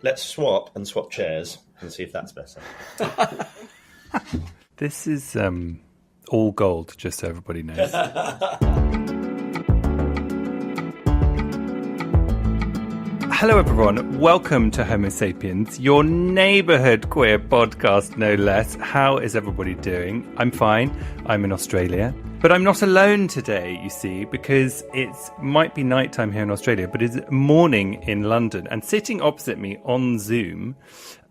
let's swap chairs and see if that's better. This is all gold, just so everybody knows. Hello everyone, welcome to Homo Sapiens, your neighbourhood queer podcast, no less. How is everybody doing? I'm fine, I'm in Australia. But I'm not alone today, you see, because it might be nighttime here in Australia, but it's morning in London. And sitting opposite me on Zoom,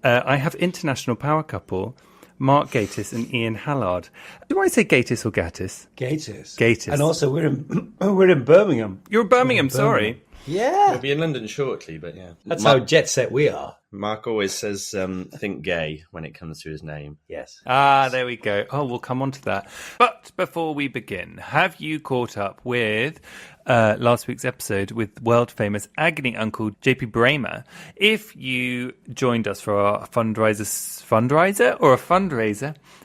I have international power couple, Mark Gatiss and Ian Hallard. Do I say Gatiss or Gattis? Gatiss. Gatiss. And also we're in Birmingham. You're in Birmingham, sorry. Yeah. We'll be in London shortly, but yeah. That's how jet set we are. Mark always says, think gay when it comes to his name. Yes. Ah, there we go. Oh, we'll come on to that. But before we begin, have you caught up with last week's episode with world-famous agony uncle JP Bramer? If you joined us for our fundraiser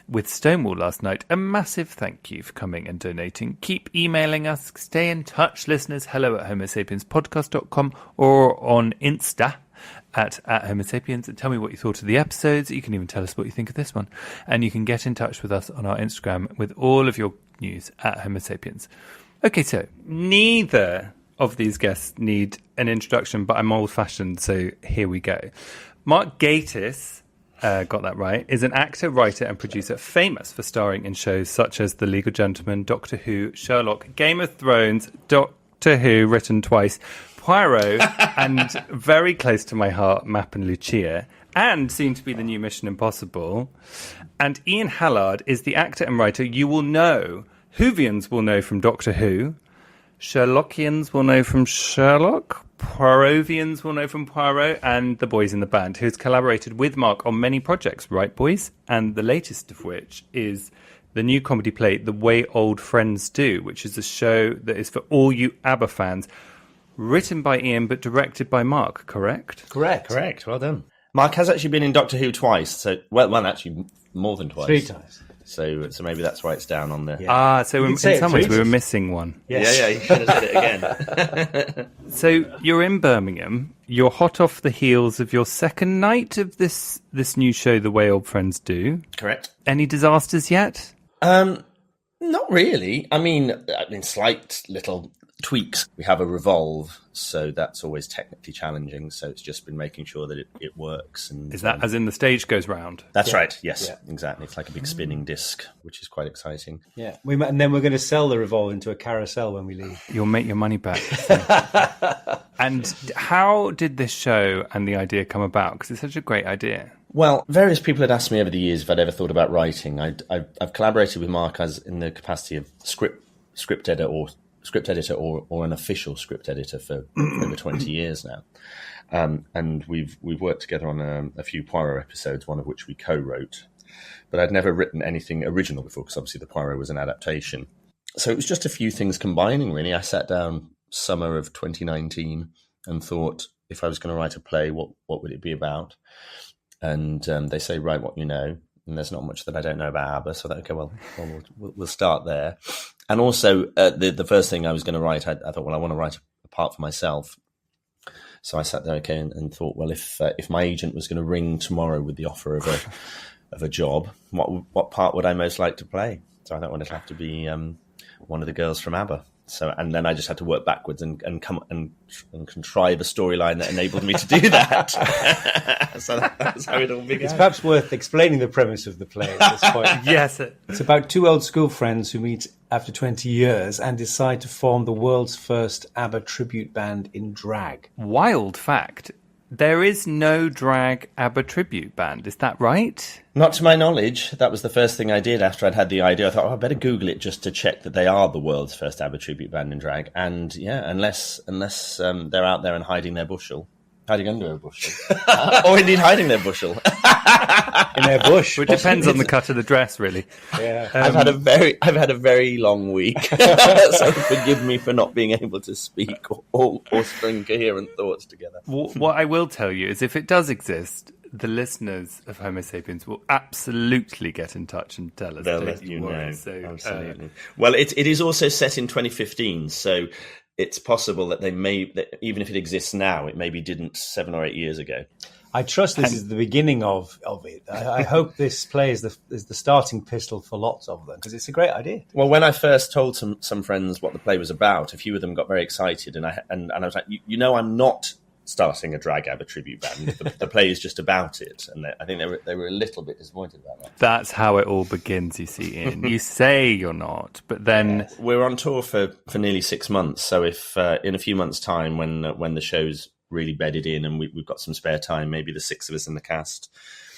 with Stonewall last night, a massive thank you for coming and donating. Keep emailing us. Stay in touch, listeners. hello@homosapienspodcast.com or on Insta at Homo Sapiens, and tell me what you thought of the episodes. You can even tell us what you think of this one. And you can get in touch with us on our Instagram with all of your news at Homo Sapiens. Okay, so neither of these guests need an introduction, but I'm old-fashioned, so here we go. Mark Gatiss, got that right, is an actor, writer and producer famous for starring in shows such as The Legal Gentleman, Doctor Who, Sherlock, Game of Thrones, Doctor Who, written twice, Poirot, and very close to my heart, Map and Lucia, and soon to be the new Mission Impossible. And Ian Hallard is the actor and writer you will know. Whovians will know from Doctor Who. Sherlockians will know from Sherlock. Poirovians will know from Poirot, and the boys in the band, who's collaborated with Mark on many projects, right, boys? And the latest of which is the new comedy play, The Way Old Friends Do, which is a show that is for all you Abba fans. Written by Ian, but directed by Mark, correct? Correct, well done. Mark has actually been in Doctor Who twice, so well, actually more than twice. 3 times. So maybe that's why it's down on there. Yeah. So in some ways we were missing one. Yes. Yeah, you should have said it again. So you're in Birmingham. You're hot off the heels of your second night of this new show, The Way Old Friends Do. Correct. Any disasters yet? Not really. I mean, slight little tweaks. We have a revolve, so that's always technically challenging. So it's just been making sure that it works. And Is that as in the stage goes round? That's right. Yes, Yeah. exactly. It's like a big spinning disc, which is quite exciting. Yeah. And then we're going to sell the revolve into a carousel when we leave. You'll make your money back. And how did this show and the idea come about? Because it's such a great idea. Well, various people had asked me over the years if I'd ever thought about writing. I've collaborated with Mark as in the capacity of script editor or an official script editor for over 20 years now. And we've worked together on a few Poirot episodes, one of which we co-wrote. But I'd never written anything original before, because obviously the Poirot was an adaptation. So it was just a few things combining, really. I sat down summer of 2019 and thought, if I was going to write a play, what would it be about? And they say, write what you know. And there's not much that I don't know about Abba. So that, okay, well, we'll start there. And also, the first thing I was going to write, I thought, well, I want to write a part for myself. So I sat there, and thought, well, if my agent was going to ring tomorrow with the offer of a job, what part would I most like to play? So I thought, well, it'd have to be one of the girls from Abba. So, and then I just had to work backwards and come and contrive a storyline that enabled me to do that. So that's how it all began. It's perhaps worth explaining the premise of the play at this point. Yes. It's about 2 old school friends who meet after 20 years and decide to form the world's first ABBA tribute band in drag. Wild fact. There is no drag ABBA tribute band, is that right? Not to my knowledge. That was the first thing I did after I'd had the idea. I thought, I better Google it just to check that they are the world's first ABBA tribute band in drag. And yeah, unless they're out there and hiding their bushel. Hiding under a bushel. Or indeed hiding their bushel. In their bush. Well, it depends on the cut of the dress, really. Yeah. I've had a very long week. So forgive me for not being able to speak or string coherent thoughts together. What I will tell you is if it does exist, the listeners of Homo Sapiens will absolutely get in touch and tell us. They'll don't let you worry. know. So, absolutely. Well, it is also set in 2015, so it's possible that that even if it exists now, it maybe didn't 7 or 8 years ago. I trust this is the beginning of it. I hope this play is the starting pistol for lots of them, because it's a great idea. Well, when I first told some friends what the play was about, a few of them got very excited, and I was like, I'm not starting a drag ABBA tribute band. The play is just about it, and I think they were a little bit disappointed about that. That's how it all begins, you see, Ian. You say you're not, but then we're on tour for nearly 6 months. So if in a few months' time, when the show's really bedded in and we've got some spare time, maybe the 6 of us in the cast,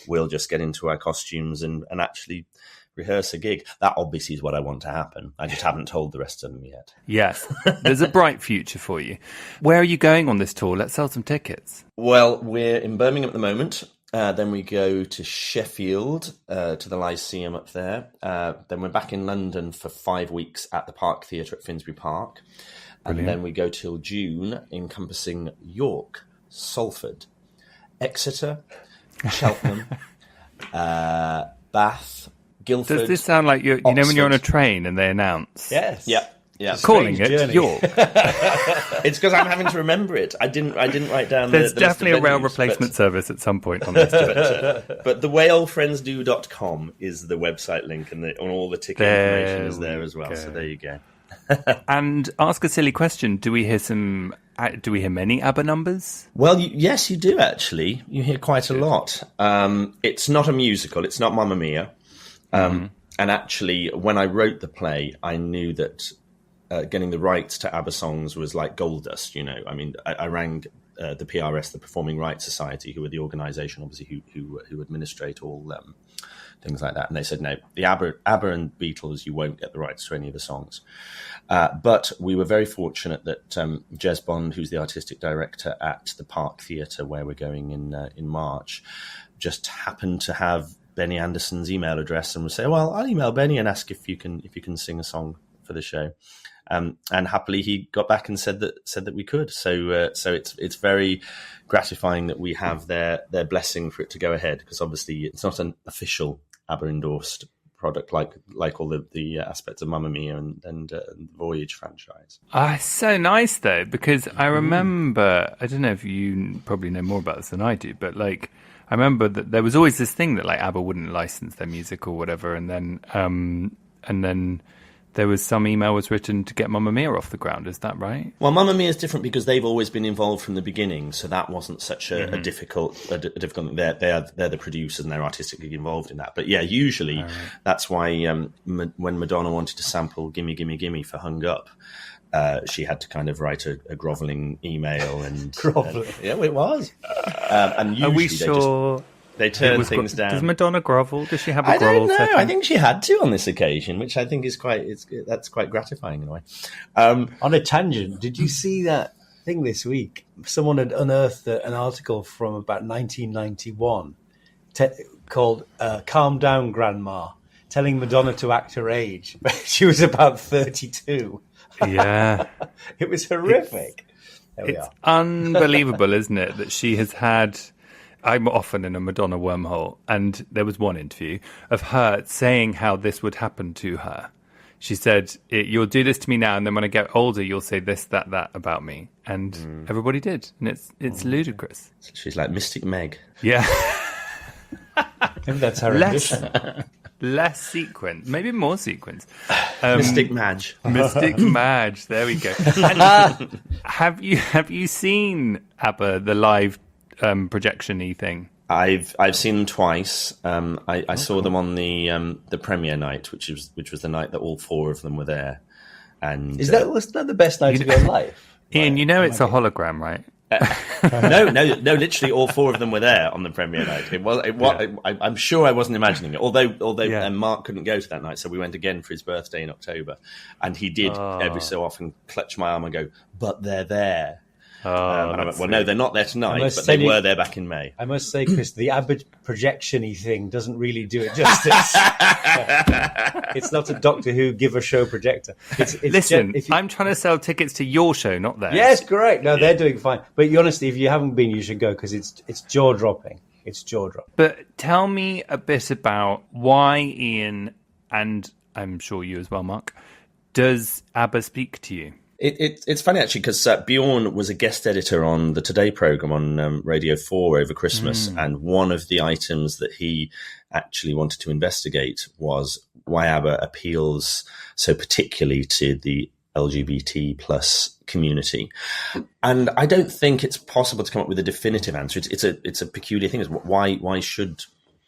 we'll just get into our costumes and actually rehearse a gig. That obviously is what I want to happen. I just haven't told the rest of them yet. Yes, there's a bright future for you. Where are you going on this tour? Let's sell some tickets. Well, we're in Birmingham at the moment. Then we go to Sheffield, to the Lyceum up there. Then we're back in London for 5 weeks at the Park Theatre at Finsbury Park. And then we go till June, encompassing York, Salford, Exeter, Cheltenham, Bath, Guildford. Does this sound like you know when you're on a train and they announce? Yes. Yeah. Calling it journey. York. It's because I'm having to remember it. I didn't write down There's the definitely list of a rail venues, replacement service at some point on this. but the wayoldfriendsdo.com is the website link, and all the ticket information is there as well. So there you go. And ask a silly question. Do we hear many ABBA numbers? Well, yes, you do, actually. You hear quite a lot. It's not a musical. It's not Mamma Mia. And actually, when I wrote the play, I knew that getting the rights to ABBA songs was like gold dust, I mean, I rang the PRS, the Performing Rights Society, who are the organisation, obviously, who administrate all things like that. And they said, no, the ABBA and Beatles, you won't get the rights to any of the songs. But we were very fortunate that Jez Bond, who's the artistic director at the Park Theatre, where we're going in March, just happened to have Benny Anderson's email address and would say, well, I'll email Benny and ask if you can sing a song for the show. And happily, he got back and said that we could. So it's very gratifying that we have their blessing for it to go ahead, because obviously it's not an official ABBA endorsed product like all the aspects of Mamma Mia and the Voyage franchise. It's so nice though, because I remember, I don't know if you probably know more about this than I do, but I remember that there was always this thing that ABBA wouldn't license their music or whatever, and then there was some email was written to get Mamma Mia off the ground. Is that right? Well, Mamma Mia is different because they've always been involved from the beginning, so that wasn't such a difficult thing. They're the producers and they're artistically involved in that. But yeah, usually that's why when Madonna wanted to sample "Gimme Gimme Gimme" for "Hung Up," she had to kind of write a grovelling email and yeah, it was. And usually are we sure? They turn things down. Does Madonna grovel? Does she have a I grovel? don't know. setting? I think she had to on this occasion, which I think is that's quite gratifying in a way. On a tangent, did you see that thing this week? Someone had unearthed an article from about 1991 called "Calm Down, Grandma," telling Madonna to act her age. She was about 32. Yeah, it was horrific. It's unbelievable, isn't it, that she has had. I'm often in a Madonna wormhole, and there was one interview of her saying how this would happen to her. She said, "You'll do this to me now, and then when I get older, you'll say this, that about me." And everybody did, and it's ludicrous. She's like Mystic Meg. Yeah, maybe that's her ambition. Less sequence, maybe more sequence. Mystic Madge. Mystic Madge. There we go. And have you seen ABBA the live projection-y thing? I've seen them twice. I saw them on the premiere night, which was the night that all 4 of them were there. And was that the best night to go live? Ian, it's a hologram, right? No, literally all 4 of them were there on the premiere night. I'm sure I wasn't imagining it. Although Mark couldn't go to that night, so we went again for his birthday in October, and he did every so often clutch my arm and go, "But they're there." And I went, well, no, they're not there tonight, but they were there back in May. I must say, Chris, the ABBA projection-y thing doesn't really do it justice. It's not a Doctor Who give a show projector. Listen, I'm trying to sell tickets to your show, not theirs. Yes, correct. No, they're doing fine. But honestly, if you haven't been, you should go, because it's jaw-dropping. It's jaw-dropping. But tell me a bit about why Ian, and I'm sure you as well, Mark, does ABBA speak to you? It's funny, actually, because Bjorn was a guest editor on the Today programme on Radio 4 over Christmas, and one of the items that he actually wanted to investigate was why ABBA appeals so particularly to the LGBT plus community. And I don't think it's possible to come up with a definitive answer. It's a peculiar thing. Why should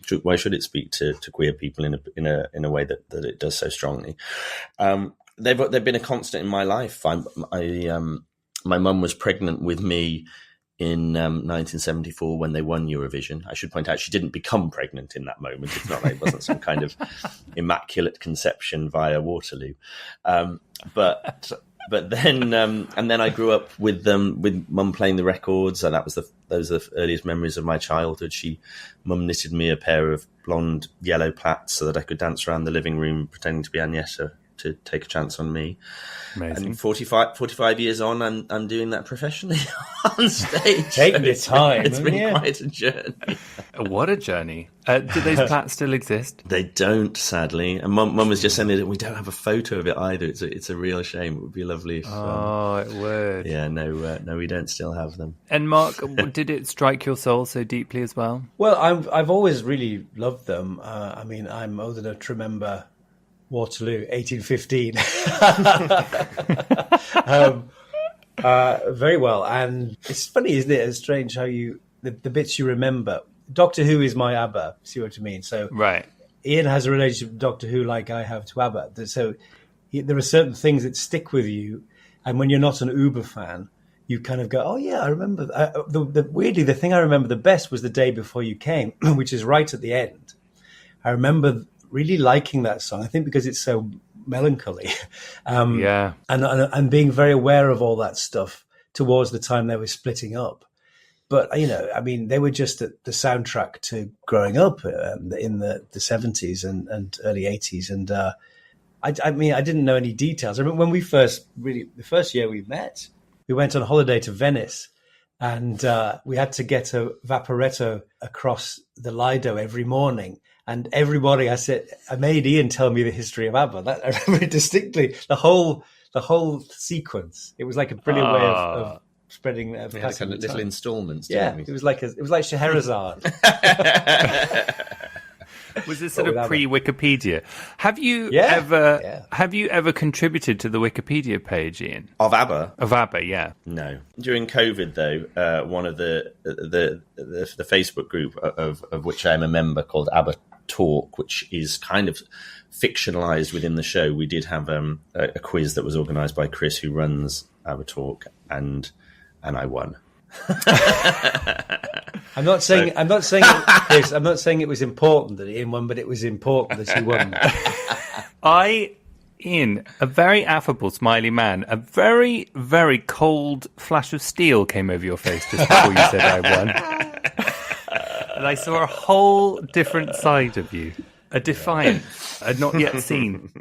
it speak to queer people in a way that it does so strongly? They've been a constant in my life. My mum was pregnant with me in 1974 when they won Eurovision. I should point out she didn't become pregnant in that moment. It's not like it wasn't some kind of immaculate conception via Waterloo. But then and then I grew up with mum playing the records, and those are the earliest memories of my childhood. Mum knitted me a pair of blonde yellow plaits so that I could dance around the living room pretending to be Agneta to take a chance on me. Amazing. And 45 years on, I'm doing that professionally on stage. Taking your time. It's been quite a journey. What a journey. Do those plats still exist? They don't, sadly. And Mum was just saying that we don't have a photo of it either. It's a real shame. It would be lovely if... it would. Yeah, no, we don't still have them. And Mark, did it strike your soul so deeply as well? Well, I've always really loved them. I mean, I'm old enough to remember Waterloo, 1815. Very well. And it's funny, isn't it? It's strange how the bits you remember. Doctor Who is my ABBA, see what I mean? So right. Ian has a relationship with Doctor Who like I have to ABBA. So there are certain things that stick with you. And when you're not an Uber fan, you kind of go, oh, yeah, I remember. Weirdly, the thing I remember the best was The Day Before You Came, which is right at the end. I remember really liking that song, I think because it's so melancholy. And being very aware of all that stuff towards the time they were splitting up. But, I mean, they were just the soundtrack to growing up in the 70s and early 80s. And I mean, I didn't know any details. I remember when the first year we met, we went on holiday to Venice. And we had to get a Vaporetto across the Lido every morning. And everybody, I made Ian tell me the history of ABBA. That I remember distinctly. The whole sequence. It was like a brilliant way of spreading. We had kind of little installments. Yeah, we? It was like Scheherazade. Was this sort of pre-Wikipedia? Have you ever contributed to the Wikipedia page, Ian? Of ABBA? Of ABBA, yeah. No. During COVID, though, one of the Facebook group of which I am a member called ABBA Talk, which is kind of fictionalized within the show, we did have a quiz that was organised by Chris, who runs ABBA Talk, and I won. I'm not saying Chris, I'm not saying it was important that Ian won, but it was important that he won. Ian, a very affable, smiley man, a very, very cold flash of steel came over your face just before you said I won. And I saw a whole different side of you, a defiance I'd not yet seen.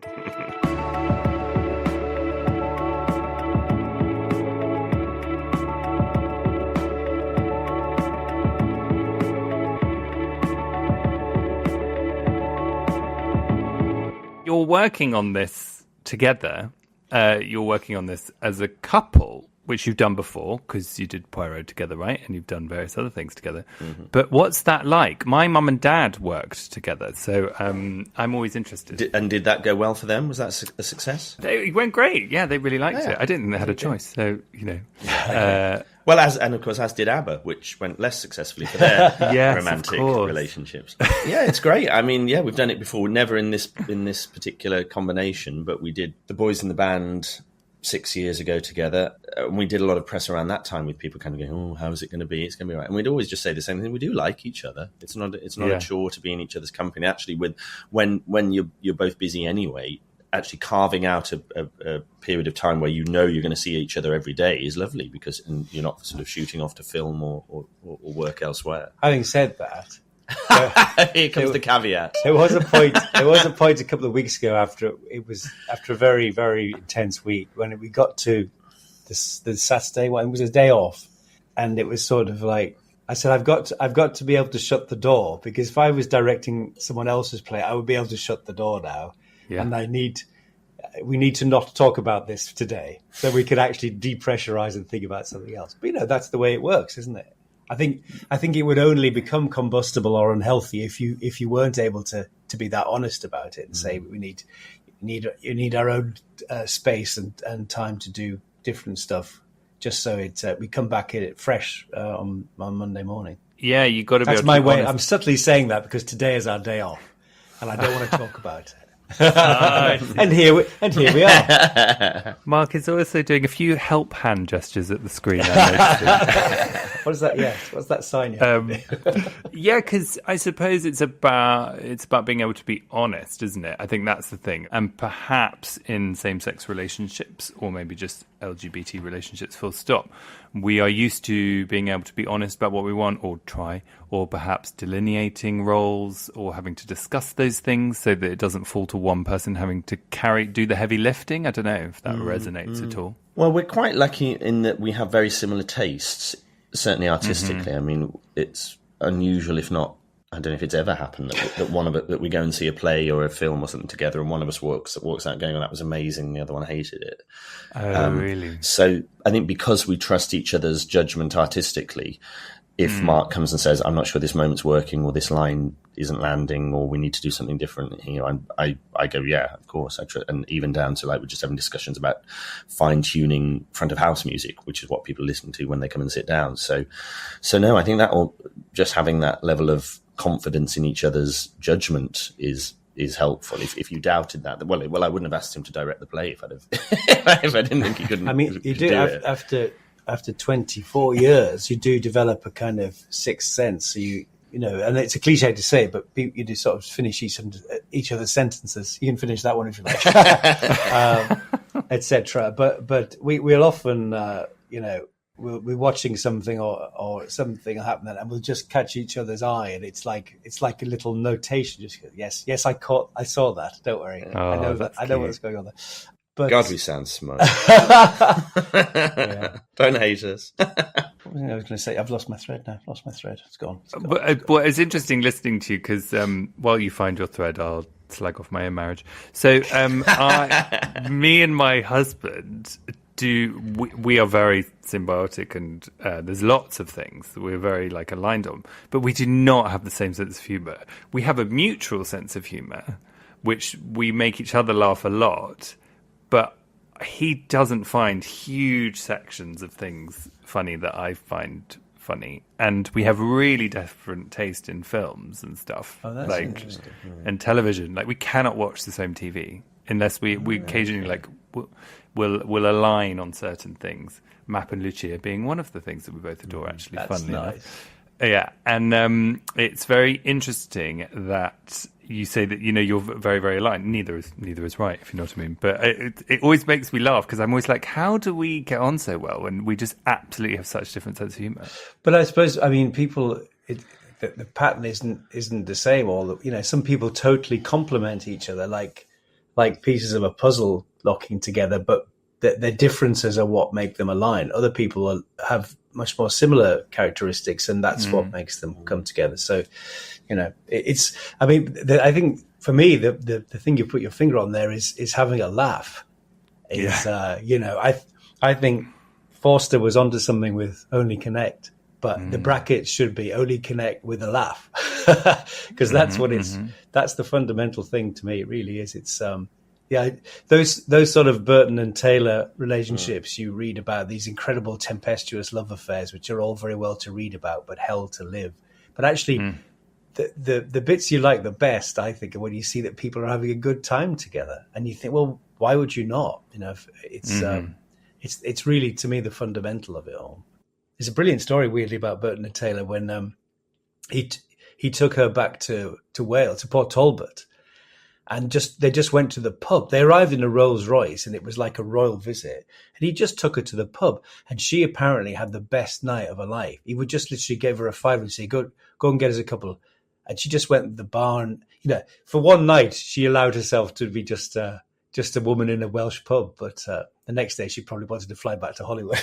You're working on this together. You're working on this as a couple, which you've done before because you did Poirot together, right? And you've done various other things together. Mm-hmm. But what's that like? My mum and dad worked together, so I'm always interested. Did that go well for them? Was that a success? It went great. Yeah, they really liked it. I didn't think they had a choice. So, well, as did ABBA, which went less successfully for their romantic relationships. Yeah, it's great. I mean, yeah, we've done it before. Never in this particular combination, but we did The Boys in the Band 6 years ago together. And we did a lot of press around that time with people kind of going, "Oh, how is it going to be? It's going to be right." And we'd always just say the same thing. We do like each other. It's not a chore to be in each other's company. Actually, when you're both busy anyway, actually carving out a period of time where you're going to see each other every day is lovely because you're not sort of shooting off to film or work elsewhere. Having said that, here comes the caveat. There was a point a couple of weeks ago after a very, very intense week when we got to the Saturday when it was a day off, and it was sort of like I said, I've got to be able to shut the door, because if I was directing someone else's play, I would be able to shut the door now. Yeah. And I need we need to not talk about this today, so we could actually depressurize and think about something else. But that's the way it works, isn't it? I think it would only become combustible or unhealthy if you weren't able to be that honest about it and say we need our own space and time to do different stuff, just so we come back at it fresh on Monday morning. Yeah, you got to be. That's my way. I'm subtly saying that because today is our day off, and I don't want to talk about it. And here we are. Mark is also doing a few help hand gestures at the screen. I What is that? Yes. What's that sign? Yeah, because I suppose it's about being able to be honest, isn't it? I think that's the thing. And perhaps in same-sex relationships, or maybe just LGBT relationships, full stop, we are used to being able to be honest about what we want, or try, or perhaps delineating roles, or having to discuss those things so that it doesn't fall to one person having to do the heavy lifting. I don't know if that resonates at all. Well, we're quite lucky in that we have very similar tastes, certainly artistically. I mean, it's unusual, if not, I don't know if it's ever happened that we go and see a play or a film or something together, and one of us walks out going, "Oh, that was amazing," the other one hated it. Oh, really? So I think because we trust each other's judgment artistically, if Mark comes and says, "I'm not sure this moment's working," or "this line isn't landing," or "we need to do something different," I go, "Yeah, of course." And even down to we're just having discussions about fine tuning front of house music, which is what people listen to when they come and sit down. So no, I think that just having that level of confidence in each other's judgment is helpful. If you doubted that, well, I wouldn't have asked him to direct the play if I didn't think he couldn't. I mean, you do after 24 years, you do develop a kind of sixth sense. So and it's a cliche to say, but you do sort of finish each other's sentences. You can finish that one if you like, etc. But we'll often, we'll be watching something or something will happen, and we'll just catch each other's eye, and it's like a little notation. Just yes, I saw that. Don't worry, I know that. I know what's going on there. But, God, we sound smart. Don't hate us. I was going to say, I've lost my thread now. It's gone. But it's interesting listening to you because while you find your thread, I'll slag off my own marriage. So me and my husband we are very symbiotic, and there's lots of things that we're very aligned on, but we do not have the same sense of humour. We have a mutual sense of humour, which we make each other laugh a lot, but he doesn't find huge sections of things funny that I find funny, and we have really different taste in films and stuff. Oh, that's interesting. And television. We cannot watch the same TV unless we occasionally will align on certain things. Map and Lucia being one of the things that we both adore. Actually, that's funnily nice. enough. Yeah, and it's very interesting that you say that you're very, very aligned. Neither is right, if you know what I mean. But it always makes me laugh because I'm always like, how do we get on so well when we just absolutely have such different sense of humour? But I suppose people, the pattern isn't the same. Or some people totally complement each other, like pieces of a puzzle locking together, but their differences are what make them align. Other people have much more similar characteristics, and that's what makes them come together. So, I think for me, the thing you put your finger on there is having a laugh. I think Forster was onto something with only connect, but the brackets should be only connect with a laugh, because that's what that's the fundamental thing to me. It really is. It's those sort of Burton and Taylor relationships you read about, these incredible tempestuous love affairs, which are all very well to read about, but hell to live. But actually, the bits you like the best, I think, are when you see that people are having a good time together, and you think, well, why would you not? It's really, to me, the fundamental of it all. There's a brilliant story, weirdly, about Burton and Taylor when he took her back to Wales, to Port Talbot. And they just went to the pub. They arrived in a Rolls Royce, and it was like a royal visit. And he just took her to the pub, and she apparently had the best night of her life. He would just literally give her a $5 and say, "Go and get us a couple." And she just went to the bar, and for one night she allowed herself to be just a woman in a Welsh pub. But the next day she probably wanted to fly back to Hollywood.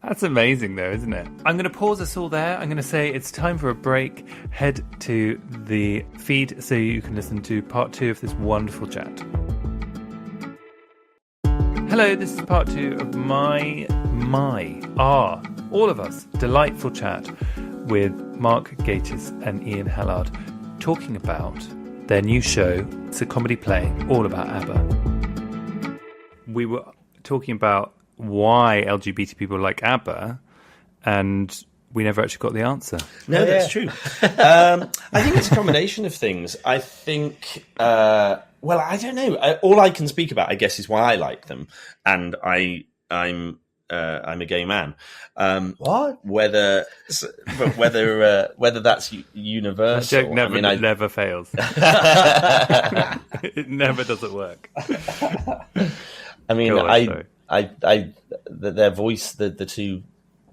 That's amazing, though, isn't it? I'm going to pause us all there. I'm going to say it's time for a break. Head to the feed so you can listen to part 2 of this wonderful chat. Hello, this is part 2 of all of us, delightful chat with Mark Gatiss and Ian Hallard, talking about their new show. It's a comedy play all about Abba. We were talking about why LGBT people like Abba, and we never actually got the answer. No, that's true. I think it's a combination of things. I think, well, I don't know. All I can speak about, I guess, is why I like them, and I'm a gay man. What? Whether that's universal. That joke never fails. It never doesn't work. I mean, their voice, the two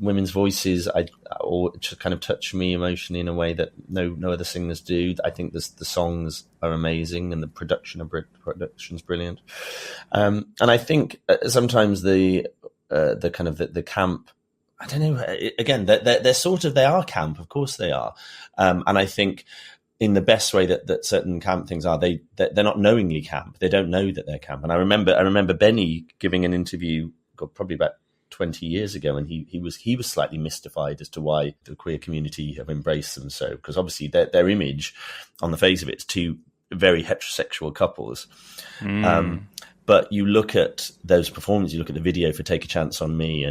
women's voices, just kind of touch me emotionally in a way that no other singers do. I think the songs are amazing and the production's brilliant. And I think sometimes the kind of the camp, I don't know. Again, they are camp, of course they are. And I think in the best way that certain camp things are, they're not knowingly camp. They don't know that they're camp. And I remember Benny giving an interview, probably about 20 years ago, and he was slightly mystified as to why the queer community have embraced them so, because obviously their image on the face of it is two very heterosexual couples. But you look at those performances, you look at the video for "Take a Chance on Me," I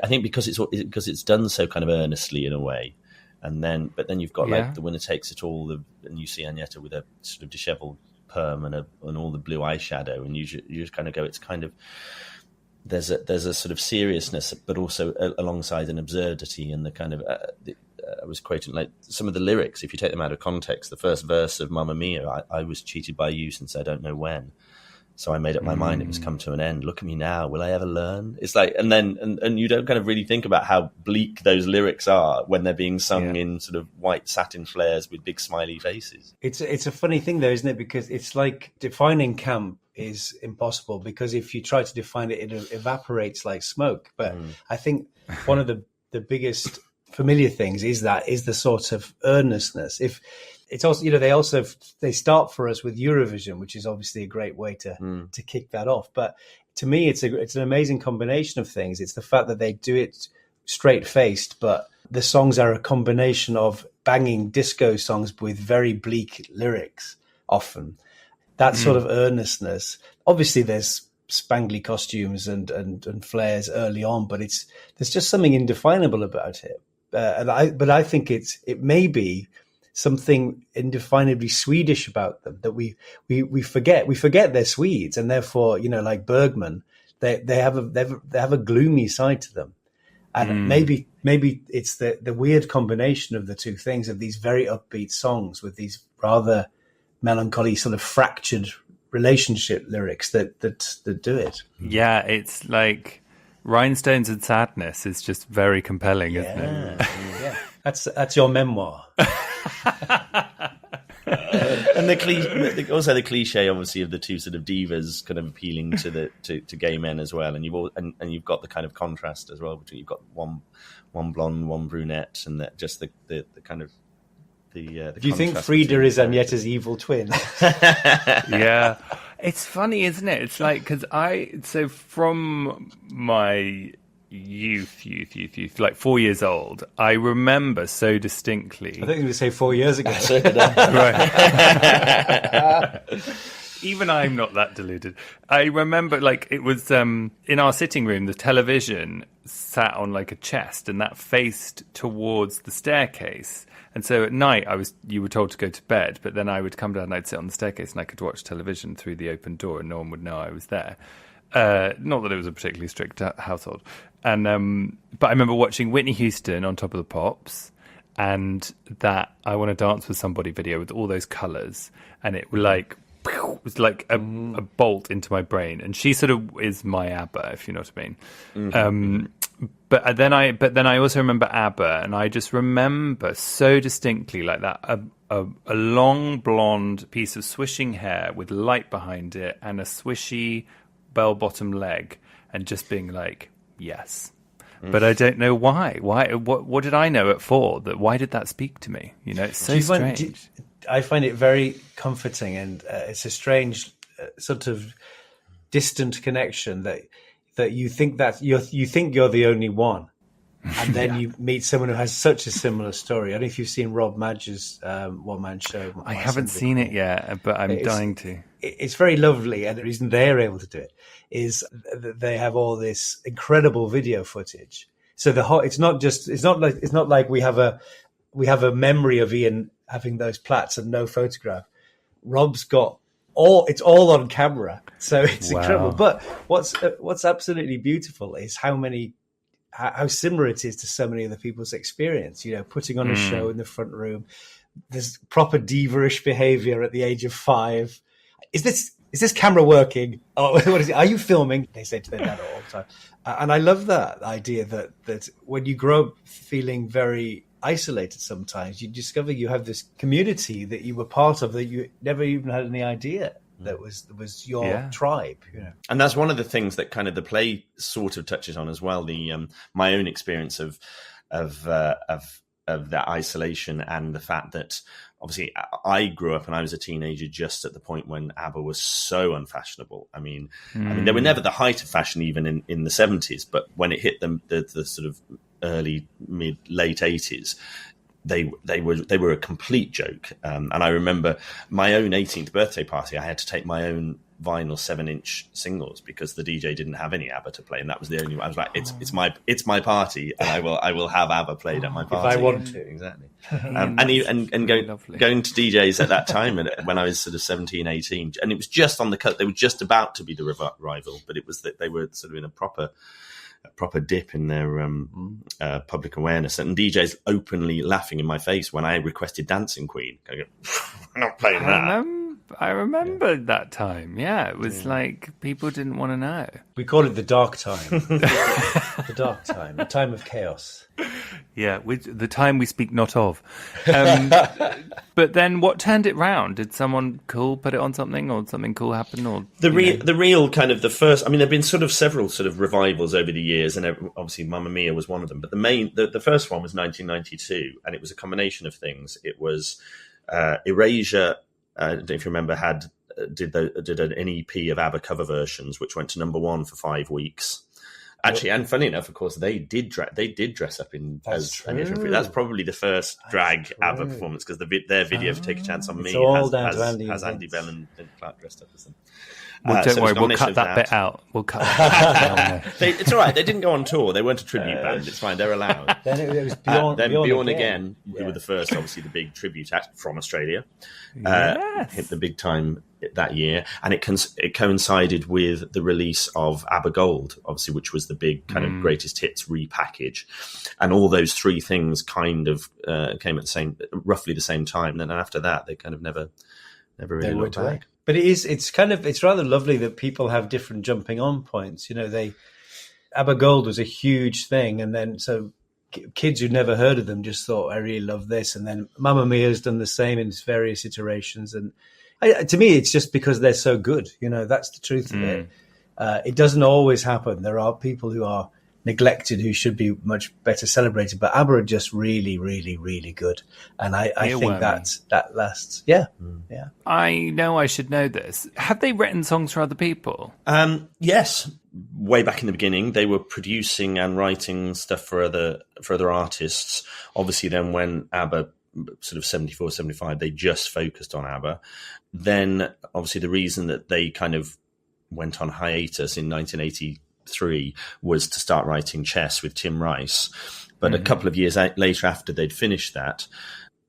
think because it's done so kind of earnestly in a way, but then you've got like "The Winner Takes It All," and you see Agneta with a sort of dishevelled perm and all the blue eyeshadow, and you just kind of go, it's kind of there's a sort of seriousness, but also alongside an absurdity, and the kind of I was quoting like some of the lyrics. If you take them out of context, the first verse of "Mamma Mia," I was cheated by you since I don't know when. So I made up my mind it was come to an end. Look at me now. Will I ever learn? It's like, and you don't kind of really think about how bleak those lyrics are when they're being sung in sort of white satin flares with big smiley faces. It's a funny thing though, isn't it? Because it's like defining camp is impossible, because if you try to define it, it evaporates like smoke. But I think one of the biggest familiar things is the sort of earnestness. If it's also, they start for us with Eurovision, which is obviously a great way to kick that off. But to me, it's an amazing combination of things. It's the fact that they do it straight faced, but the songs are a combination of banging disco songs with very bleak lyrics. Often, that sort of earnestness. Obviously, there's spangly costumes and flares early on, but there's just something indefinable about it. But I think it may be something indefinably Swedish about them that we forget they're Swedes, and therefore, like Bergman, they have a gloomy side to them, and maybe it's the weird combination of the two things, of these very upbeat songs with these rather melancholy sort of fractured relationship lyrics that do it. Yeah, it's like Rhinestones and Sadness is just very compelling, isn't it? Yeah, that's your memoir. And the cliche, obviously, of the two sort of divas kind of appealing to gay men as well, and you've got the kind of contrast as well between, you've got one blonde, one brunette, and the kind of the. Do you think Frida is Agneta's evil twin? Yeah, it's funny, isn't it? It's like, because from my youth, like 4 years old, I remember so distinctly. I think you were going to say 4 years ago. Right. Even I'm not that deluded. I remember, like, it was in our sitting room, the television sat on like a chest, and that faced towards the staircase. And so at night, you were told to go to bed, but then I would come down and I'd sit on the staircase and I could watch television through the open door, and no one would know I was there. Not that it was a particularly strict household. And but I remember watching Whitney Houston on Top of the Pops, and that I Want to Dance with Somebody video with all those colours, and it was like a bolt into my brain. And she sort of is my Abba, if you know what I mean. Mm-hmm. But then I also remember Abba, and I just remember so distinctly like that a long blonde piece of swishing hair with light behind it and a swishy bell-bottom leg, and just being like, yes. But I don't know why. What did I know at 4? Why did that speak to me? It's so strange. I find it very comforting, and it's a strange sort of distant connection that you think you're the only one. And then you meet someone who has such a similar story. I don't know if you've seen Rob Madge's one-man show. I haven't seen it yet, but I'm dying to. It's very lovely, and the reason they're able to do it is that they have all this incredible video footage. So it's not like we have a memory of Ian having those plaits and no photograph. Rob's got it's all on camera, so it's incredible. But what's absolutely beautiful is how similar it is to so many other people's experience, putting on a show in the front room. There's proper diva-ish behavior at the age of 5. Is this camera working? Oh, what is it? Are you filming? They say to their dad all the time. And I love that idea that when you grow up feeling very isolated sometimes, you discover you have this community that you were part of that you never even had any idea that was your tribe, And that's one of the things that kind of the play sort of touches on as well. The my own experience of that isolation and the fact that obviously I grew up and I was a teenager just at the point when Abba was so unfashionable. I mean, they were never the height of fashion even in the 70s, but when it hit them the sort of early late 80s. They were a complete joke, and I remember my own 18th birthday party. I had to take my own vinyl 7-inch singles because the DJ didn't have any Abba to play, and that was the only one. I was like, it's my party, and I will have Abba played at my party if I want to. Exactly. And going to DJs at that time, and when I was sort of 17, 18, and it was just on the cut. They were just about to be the rival, but it was that they were sort of in a proper dip in their public awareness, and DJs openly laughing in my face when I requested Dancing Queen. I go, I'm not playing that. I remember that time. Yeah, it was like people didn't want to know. We call it the dark time. The dark time, the time of chaos. Yeah, the time we speak not of. But then what turned it round? Did someone cool put it on something, or something cool happen? Or the real kind of the first, I mean, there have been several revivals over the years, and obviously Mamma Mia was one of them. But the first one was 1992, and it was a combination of things. It was Erasure, I don't know if you remember, did an EP of ABBA cover versions, which went to number 1 for 5 weeks. Actually, and funny enough, of course, they did dress up as Anita. That's probably the first drag ABBA performance, because their video for "Take a Chance on Me" has Andy Bell and Clark dressed up as them. Well, don't worry, we'll cut that bit out. We'll cut that bit out. It's all right. They didn't go on tour. They weren't a tribute band. It's fine. They're allowed. Then it was Bjorn Again, who were the first, obviously, the big tribute act from Australia. Hit the big time that year, and it coincided with the release of ABBA Gold, obviously, which was the big kind of greatest hits repackage, and all those 3 things kind of came at roughly the same time. And then after that, they kind of never really looked back. But it's rather lovely that people have different jumping on points. ABBA Gold was a huge thing, and then so kids who'd never heard of them just thought, I really love this. And then Mamma Mia's done the same in its various iterations. And to me, it's just because they're so good. That's the truth of it. It doesn't always happen. There are people who are neglected who should be much better celebrated, but ABBA are just really, really, really good. And I think that lasts. Yeah. Yeah. I know I should know this. Have they written songs for other people? Yes. Way back in the beginning, they were producing and writing stuff for other artists. Obviously, then when ABBA sort of 74, 75, they just focused on ABBA. Then, obviously, the reason that they kind of went on hiatus in 1983 was to start writing Chess with Tim Rice. But a couple of years later, after they'd finished that,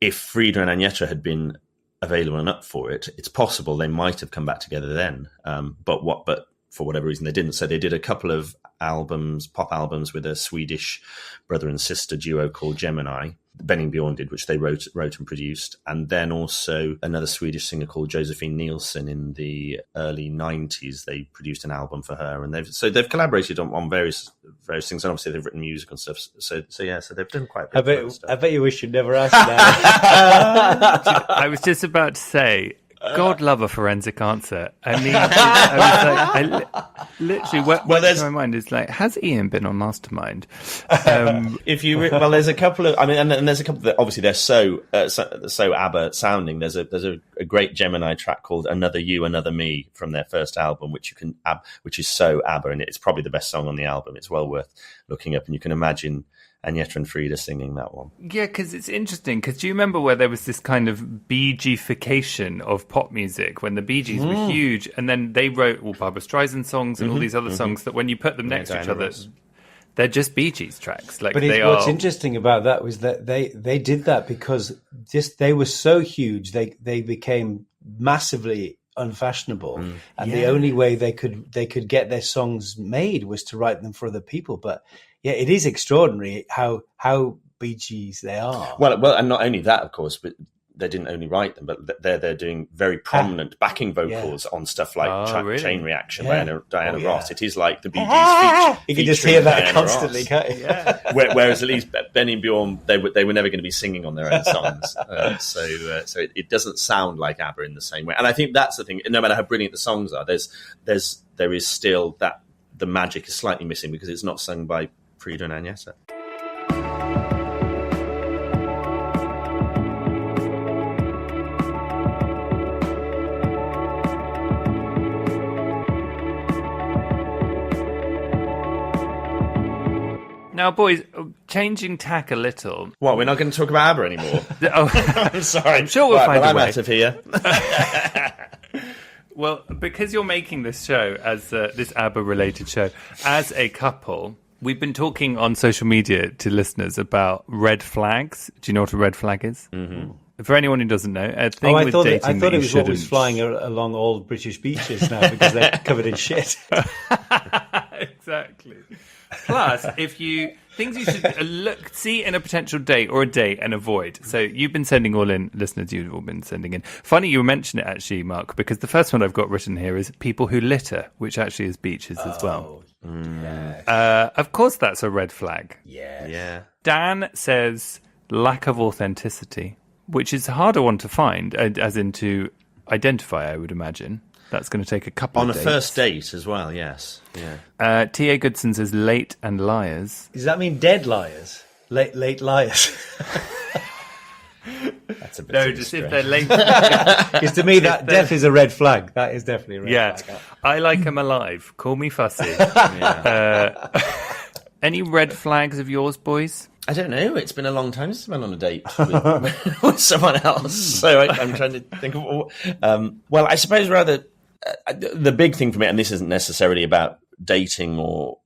if Frida and Agneta had been available and up for it, it's possible they might have come back together then. But for whatever reason, they didn't. So they did a couple of pop albums with a Swedish brother and sister duo called Gemini. Benny and Bjorn did, which they wrote and produced. And then also another Swedish singer called Josephine Nielsen in the early 90s. They produced an album for her. And they've collaborated on various things. And obviously they've written music and stuff. So they've done quite a bit of stuff. I bet you wish you'd never asked that. I was just about to say, God love a forensic answer. I mean, I was like, literally, what went through my mind is like, has Ian been on Mastermind? Well, there's a couple of, I mean, and there's a couple that obviously they're so ABBA sounding. There's a great Gemini track called "Another You, Another Me" from their first album, which is so ABBA, and it's probably the best song on the album. It's well worth looking up, and you can imagine Agneta and Frida singing that one. Yeah, because it's interesting. Because do you remember where there was this kind of Bee Gee-fication of pop music when the Bee Gees were huge, and then they wrote all Barbra Streisand songs and all these other songs that when you put them next to each other, they're just Bee Gees tracks. Like, what's interesting about that was that they did that because they were so huge, they became massively unfashionable, and the only way they could get their songs made was to write them for other people. But yeah, it is extraordinary how Bee Gees they are. Well, and not only that, of course, but they didn't only write them, but they're doing very prominent backing vocals on stuff like Chain Reaction by Diana Ross. It is like the Bee Gees feature. You can just hear that Diana constantly, can't you? Yeah. Whereas at least Benny and Bjorn, they were never going to be singing on their own songs. So it doesn't sound like ABBA in the same way. And I think that's the thing. No matter how brilliant the songs are, there is still that the magic is slightly missing because it's not sung by Frida and Agneta. Now, boys, changing tack a little. What, we're not going to talk about ABBA anymore? I'm sorry. I'm sure we'll find a way. I'm out of here. Well, because you're making this show as this ABBA-related show, as a couple, we've been talking on social media to listeners about red flags. Do you know what a red flag is? Mm-hmm. For anyone who doesn't know, a thing with dating I thought it was what was flying along all British beaches now because they're covered in shit. Exactly. Plus, things you should see in a potential date or a date and avoid. So you've been sending all in, listeners, you've all been sending in. Funny you mention it, actually, Mark, because the first one I've got written here is people who litter, which actually is beaches as well. Yes. Of course, that's a red flag. Yes. Yeah. Dan says lack of authenticity, which is a harder one to find, as in to identify, I would imagine. That's going to take a couple of days. On a first date as well, yes. Yeah. T.A. Goodson says late and liars. Does that mean dead liars? Late liars? That's a bit no, just if they're late. Because to me, that death is a red flag. That is definitely a red flag. I like them alive. Call me fussy. Any red flags of yours, boys? I don't know. It's been a long time since I've been on a date with someone else. So I'm trying to think of... well, I suppose rather... the big thing for me, and this isn't necessarily about dating or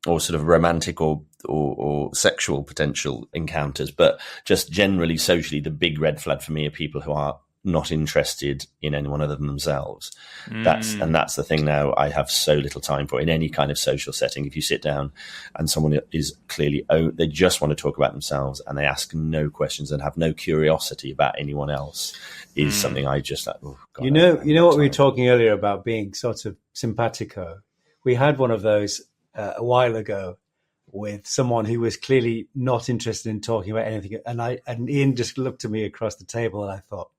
sort of romantic or sexual potential encounters, but just generally socially, the big red flag for me are people who are not interested in anyone other than themselves. That's the thing now I have so little time for in any kind of social setting. If you sit down and someone is clearly, they just want to talk about themselves and they ask no questions and have no curiosity about anyone else is something I just like, oh, God, you know what we were talking earlier about being sort of simpatico. We had one of those a while ago with someone who was clearly not interested in talking about anything. And Ian just looked at me across the table and I thought,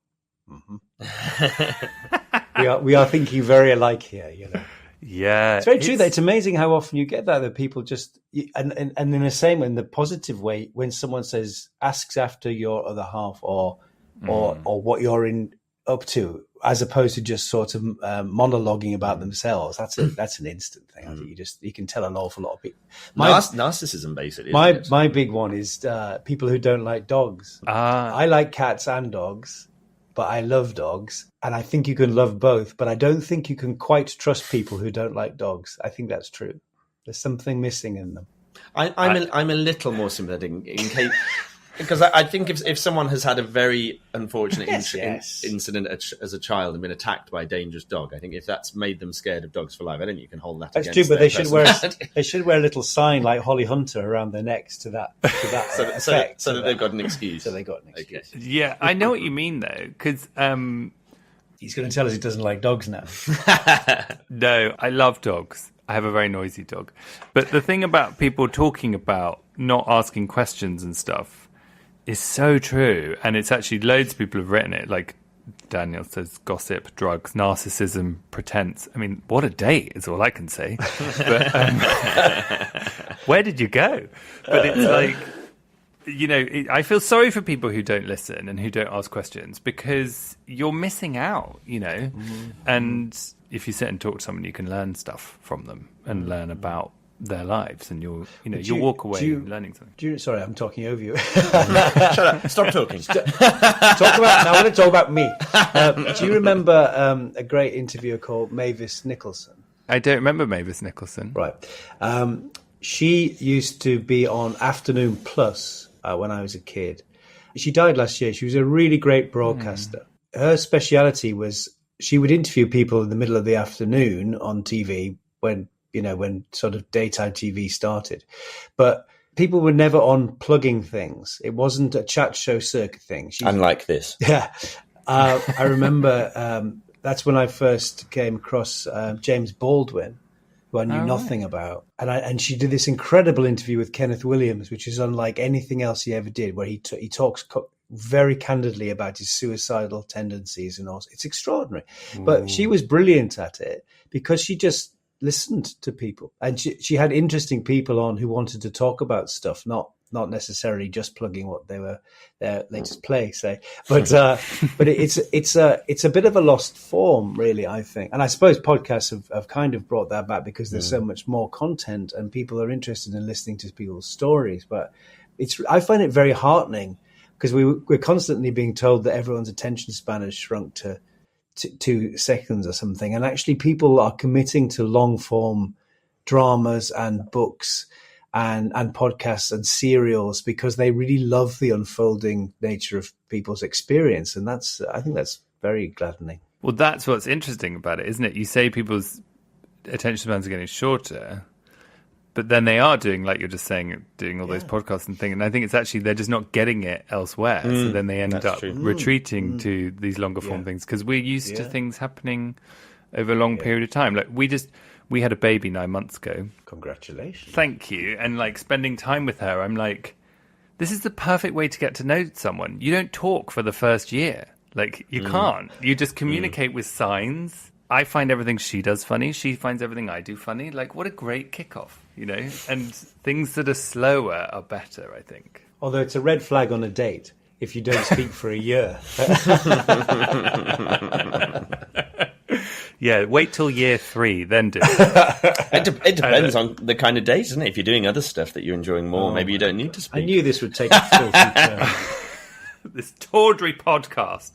we are thinking very alike here, you know. Yeah, it's very true. That it's amazing how often you get that people just and in the same, in the positive way, when someone asks after your other half or what you're up to, as opposed to just sort of monologuing about themselves. That's an instant thing. I think you can tell an awful lot of people. Narcissism, basically. My big one is people who don't like dogs. I like cats and dogs. But I love dogs, and I think you can love both, but I don't think you can quite trust people who don't like dogs. I think that's true. There's something missing in them. I'm a little more sympathetic in case, because I think if someone has had a very unfortunate incident as a child and been attacked by a dangerous dog, I think if that's made them scared of dogs for life, I don't think you can hold that. That's true, but they should wear a little sign like Holly Hunter around their necks to that effect, so that they've got an excuse. So they got an excuse. Okay. Yeah, I know what you mean though, because he's going to tell us he doesn't like dogs now. No, I love dogs. I have a very noisy dog, but the thing about people talking about not asking questions and stuff is so true, and it's actually loads of people have written it. Like Daniel says gossip, drugs, narcissism, pretense. I mean, what a day is all I can say. But, where did you go? But it's like, I feel sorry for people who don't listen and who don't ask questions, because you're missing out, and if you sit and talk to someone, you can learn stuff from them and learn about their lives, and you'll walk away learning something. Sorry, I'm talking over you. Shut up! Stop talking. I want to talk about me. Do you remember a great interviewer called Mavis Nicholson? I don't remember Mavis Nicholson. Right. She used to be on Afternoon Plus when I was a kid. She died last year. She was a really great broadcaster. Her speciality was she would interview people in the middle of the afternoon on TV when sort of daytime TV started. But people were never unplugging things. It wasn't a chat show circuit thing. Unlike this. Yeah. I remember that's when I first came across James Baldwin, who I knew nothing about. And she did this incredible interview with Kenneth Williams, which is unlike anything else he ever did, where he talks very candidly about his suicidal tendencies and all. It's extraordinary. But she was brilliant at it because she just listened to people, and she had interesting people on who wanted to talk about stuff, not necessarily just plugging what they were their latest play, say. But it's a bit of a lost form, really, I think. And I suppose podcasts have kind of brought that back because there's so much more content and people are interested in listening to people's stories. But I find it very heartening because we're constantly being told that everyone's attention span has shrunk to 2 seconds or something, and actually people are committing to long form dramas and books and podcasts and serials because they really love the unfolding nature of people's experience, and I think that's very gladdening. Well, that's what's interesting about it, isn't it? You say people's attention spans are getting shorter, but then they are doing, like you're just saying, doing all those podcasts and things. And I think it's actually, they're just not getting it elsewhere. So then they end up retreating to these longer form things because we're used to things happening over a long period of time. Like we had a baby 9 months ago. Congratulations. Thank you. And like spending time with her, I'm like, this is the perfect way to get to know someone. You don't talk for the first year. Like you can't. You just communicate with signs. I find everything she does funny. She finds everything I do funny. Like, what a great kickoff, And things that are slower are better, I think. Although it's a red flag on a date if you don't speak for a year. Yeah, wait till year 3, then do It depends on the kind of date, isn't it? If you're doing other stuff that you're enjoying more, maybe you don't need to speak. I knew this would take a filthy turn. This tawdry podcast.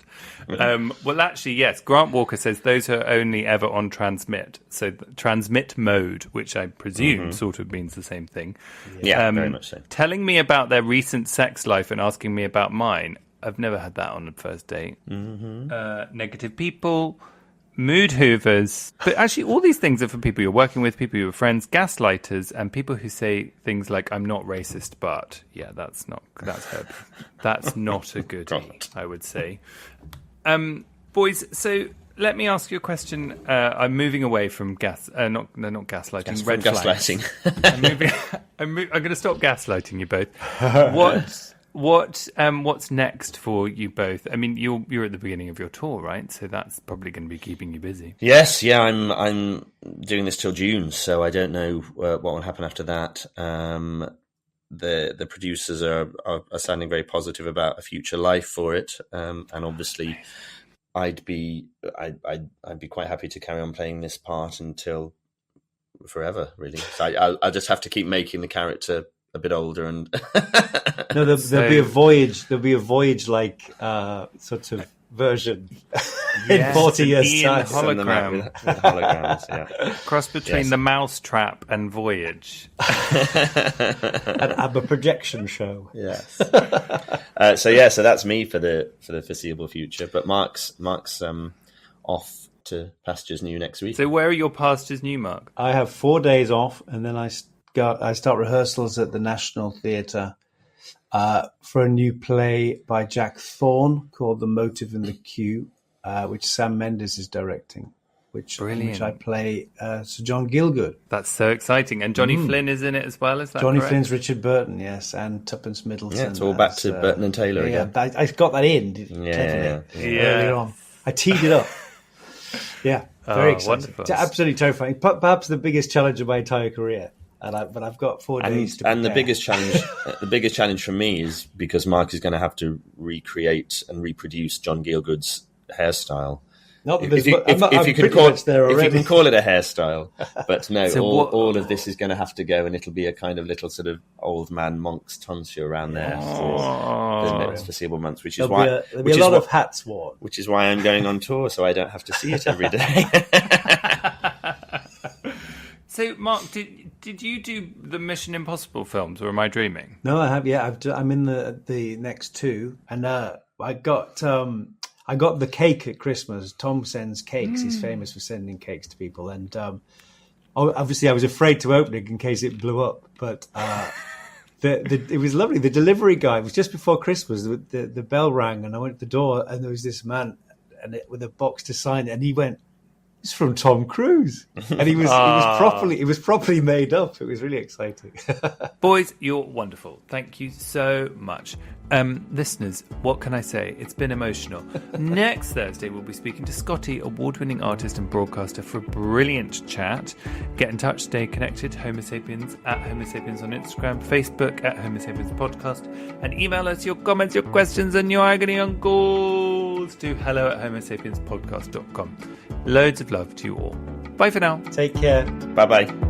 Well, actually, yes. Grant Walker says those are only ever on transmit. So transmit mode, which I presume sort of means the same thing. Yeah, very much so. Telling me about their recent sex life and asking me about mine. I've never had that on a first date. Negative people. Mood hoovers. But actually, all these things are for people you're working with, people you're friends, gaslighters, and people who say things like, I'm not racist, but... Yeah, that's not a goodie, I would say. Boys, so let me ask you a question. I'm moving away from not gaslighting, red flags. Gaslighting. I'm going to stop gaslighting you both. What's next for you both? I mean, you're at the beginning of your tour, right? So that's probably going to be keeping you busy. Yes, yeah, I'm doing this till June, so I don't know what will happen after that. The producers are sounding very positive about a future life for it, and obviously, I'd be quite happy to carry on playing this part until forever, really. So I'll just have to keep making the character a bit older and no, there'll be a voyage. There'll be a voyage like sort of version in 40 years' time. Hologram. With holograms, yeah. Cross between the Mousetrap and Voyage. An Abba projection show. Yes. So that's me for the foreseeable future. But Mark's off to Pastures New next week. So where are your Pastures New, Mark? I have 4 days off, and then I start rehearsals at the National Theatre for a new play by Jack Thorne called The Motive and the Cue, which Sam Mendes is directing, which I play Sir John Gielgud. That's so exciting. And Johnny Flynn is in it as well, is that Johnny correct? Flynn's Richard Burton, yes, and Tuppence Middleton. Yeah, it's all back to Burton and Taylor again. I got that in, earlier on. I teed it up. Yeah, very exciting. Wonderful. Absolutely terrifying. Perhaps the biggest challenge of my entire career. But I've got 4 days to prepare. And the biggest challenge for me is because Mark is going to have to recreate and reproduce John Gielgud's hairstyle. If you can call it a hairstyle, but no, so all of this is going to have to go, and it'll be a kind of little sort of old man monk's tonsure around there for the next foreseeable months, which is why there'll be a lot of hats worn. Which is why I'm going on tour, so I don't have to see it every day. So, Mark, did you do the Mission Impossible films, or am I dreaming? No, I have. Yeah, I'm in the next 2, and I got the cake at Christmas. Tom sends cakes. He's famous for sending cakes to people, and obviously I was afraid to open it in case it blew up. But it was lovely. The delivery guy, it was just before Christmas. The bell rang, and I went to the door, and there was this man with a box to sign, and he went, "It's from Tom Cruise," and it was properly made up. It was really exciting. Boys, you're wonderful. Thank you so much. Listeners, what can I say? It's been emotional. Next Thursday, we'll be speaking to Scotty, award-winning artist and broadcaster, for a brilliant chat. Get in touch, stay connected. Homo Sapiens at Homo Sapiens on Instagram, Facebook at Homo Sapiens Podcast, and email us your comments, your questions, and your agony uncles to hello@homosapienspodcast.com. Loads of love to you all. Bye for now. Take care. Bye-bye.